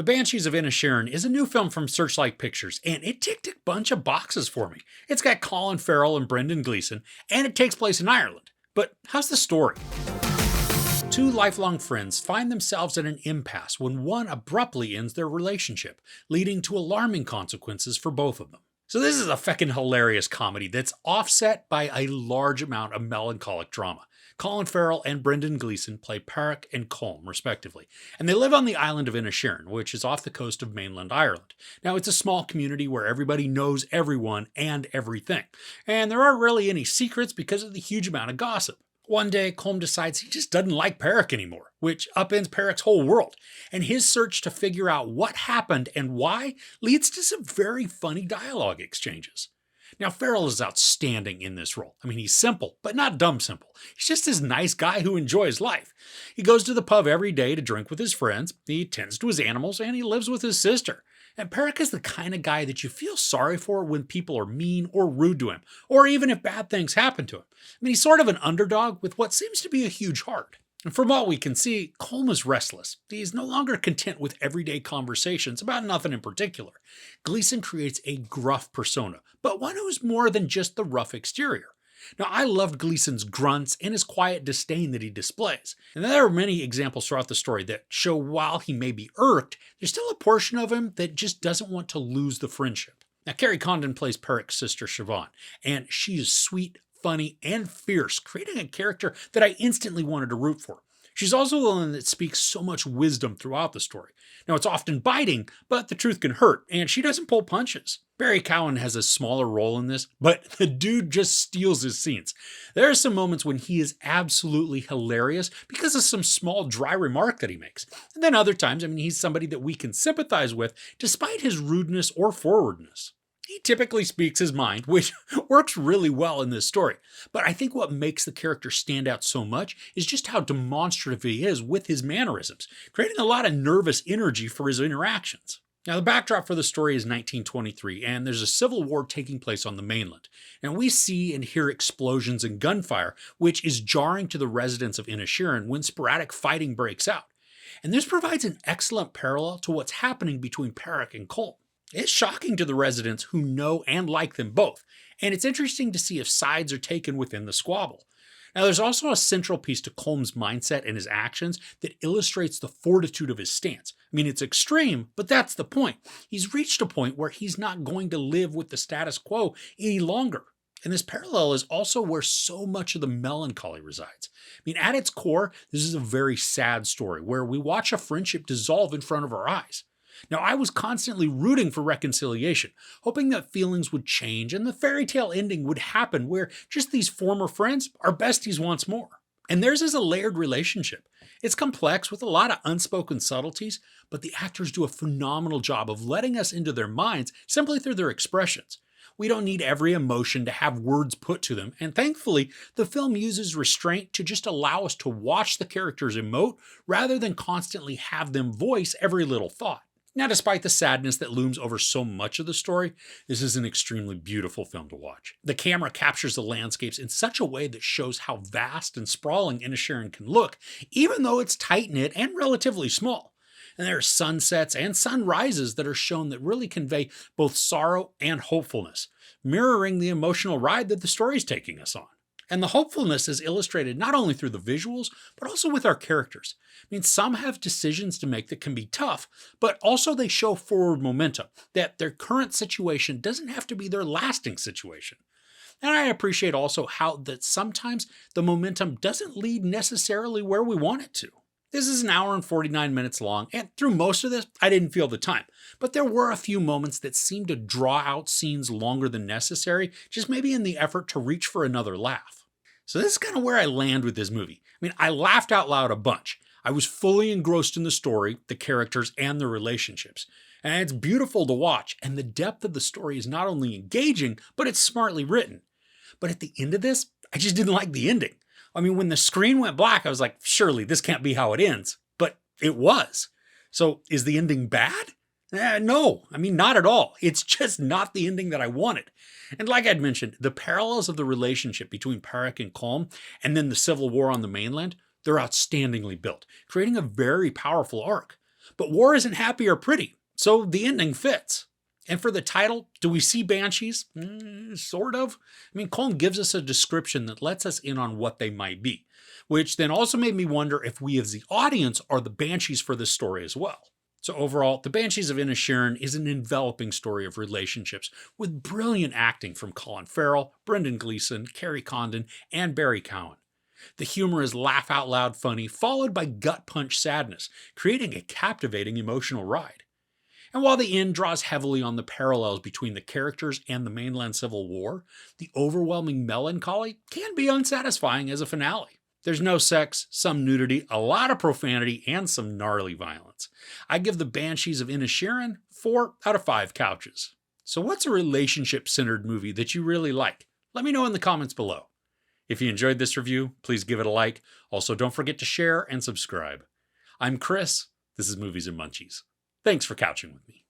The Banshees of Inisherin is a new film from Searchlight Pictures, and it ticked a bunch of boxes for me. It's got Colin Farrell and Gleeson, and it takes place in Ireland. But how's the story? Two lifelong friends find themselves at an impasse when one abruptly ends their relationship, leading to alarming consequences for both of them. So this is a feckin' hilarious comedy that's offset by a large amount of melancholic drama. Colin Farrell and Gleeson play Pádraig and Colm, respectively, and they live on the island of Inisherin, which is off the coast of mainland Ireland. Now, it's a small community where everybody knows everyone and everything, and there aren't really any secrets because of the huge amount of gossip. One day, Colm decides he just doesn't like Pádraig anymore, which upends Pádraig's whole world, and his search to figure out what happened and why leads to some very funny dialogue exchanges. Now, Farrell is outstanding in this role. I mean, he's simple, but not dumb simple. He's just this nice guy who enjoys life. He goes to the pub every day to drink with his friends, he tends to his animals, and he lives with his sister. And Pádraig is the kind of guy that you feel sorry for when people are mean or rude to him, or even if bad things happen to him. I mean, he's sort of an underdog with what seems to be a huge heart. And from what we can see, Colm is restless. He's no longer content with everyday conversations about nothing in particular. Gleeson creates a gruff persona, but one who's more than just the rough exterior. Now, I loved Gleeson's grunts and his quiet disdain that he displays. And there are many examples throughout the story that show while he may be irked, there's still a portion of him that just doesn't want to lose the friendship. Now, Kerry Condon plays Pádraig's sister Siobhan, and she is sweet, funny, and fierce, creating a character that I instantly wanted to root for. She's also the one that speaks so much wisdom throughout the story. Now, it's often biting, but the truth can hurt, and she doesn't pull punches. Barry Keoghan has a smaller role in this, but the dude just steals his scenes. There are some moments when he is absolutely hilarious because of some small dry remark that he makes. And then other times, he's somebody that we can sympathize with despite his rudeness or forwardness. He typically speaks his mind, which works really well in this story. But I think what makes the character stand out so much is just how demonstrative he is with his mannerisms, creating a lot of nervous energy for his interactions. Now, the backdrop for the story is 1923, and there's a civil war taking place on the mainland. And we see and hear explosions and gunfire, which is jarring to the residents of Inisherin when sporadic fighting breaks out. And this provides an excellent parallel to what's happening between Pádraig and Colm. It's shocking to the residents who know and like them both, and it's interesting to see if sides are taken within the squabble. Now, there's also a central piece to Colm's mindset and his actions that illustrates the fortitude of his stance. It's extreme, but that's the point. He's reached a point where he's not going to live with the status quo any longer. And this parallel is also where so much of the melancholy resides. At its core, this is a very sad story where we watch a friendship dissolve in front of our eyes. Now, I was constantly rooting for reconciliation, hoping that feelings would change and the fairy tale ending would happen where just these former friends are besties once more. And theirs is a layered relationship. It's complex with a lot of unspoken subtleties, but the actors do a phenomenal job of letting us into their minds simply through their expressions. We don't need every emotion to have words put to them, and thankfully, the film uses restraint to just allow us to watch the characters emote rather than constantly have them voice every little thought. Now, despite the sadness that looms over so much of the story, this is an extremely beautiful film to watch. The camera captures the landscapes in such a way that shows how vast and sprawling Inisherin can look, even though it's tight-knit and relatively small. And there are sunsets and sunrises that are shown that really convey both sorrow and hopefulness, mirroring the emotional ride that the story is taking us on. And the hopefulness is illustrated not only through the visuals, but also with our characters. Some have decisions to make that can be tough, but also they show forward momentum, that their current situation doesn't have to be their lasting situation. And I appreciate also how that sometimes the momentum doesn't lead necessarily where we want it to. This is an hour and 49 minutes long, and through most of this, I didn't feel the time. But there were a few moments that seemed to draw out scenes longer than necessary, just maybe in the effort to reach for another laugh. So this is kind of where I land with this movie. I laughed out loud a bunch. I was fully engrossed in the story, the characters, and the relationships. And it's beautiful to watch, and the depth of the story is not only engaging, but it's smartly written. But at the end of this, I just didn't like the ending. When the screen went black, I was like, surely this can't be how it ends. But it was. So is the ending bad? No, not at all. It's just not the ending that I wanted. And like I'd mentioned, the parallels of the relationship between Pádraig and Colm and then the civil war on the mainland, they're outstandingly built, creating a very powerful arc. But war isn't happy or pretty, so the ending fits. And for the title, do we see banshees? Sort of. I mean, Colin gives us a description that lets us in on what they might be, which then also made me wonder if we as the audience are the banshees for this story as well. So overall, The Banshees of Inisherin is an enveloping story of relationships with brilliant acting from Colin Farrell, Brendan Gleeson, Kerry Condon, and Barry Keoghan. The humor is laugh-out-loud funny, followed by gut-punch sadness, creating a captivating emotional ride. And while the end draws heavily on the parallels between the characters and the mainland Civil War, the overwhelming melancholy can be unsatisfying as a finale. There's no sex, some nudity, a lot of profanity, and some gnarly violence. I give The Banshees of Inisherin 4 out of 5 couches. So what's a relationship-centered movie that you really like? Let me know in the comments below. If you enjoyed this review, please give it a like. Also, don't forget to share and subscribe. I'm Chris. This is Movies and Munchies. Thanks for couching with me.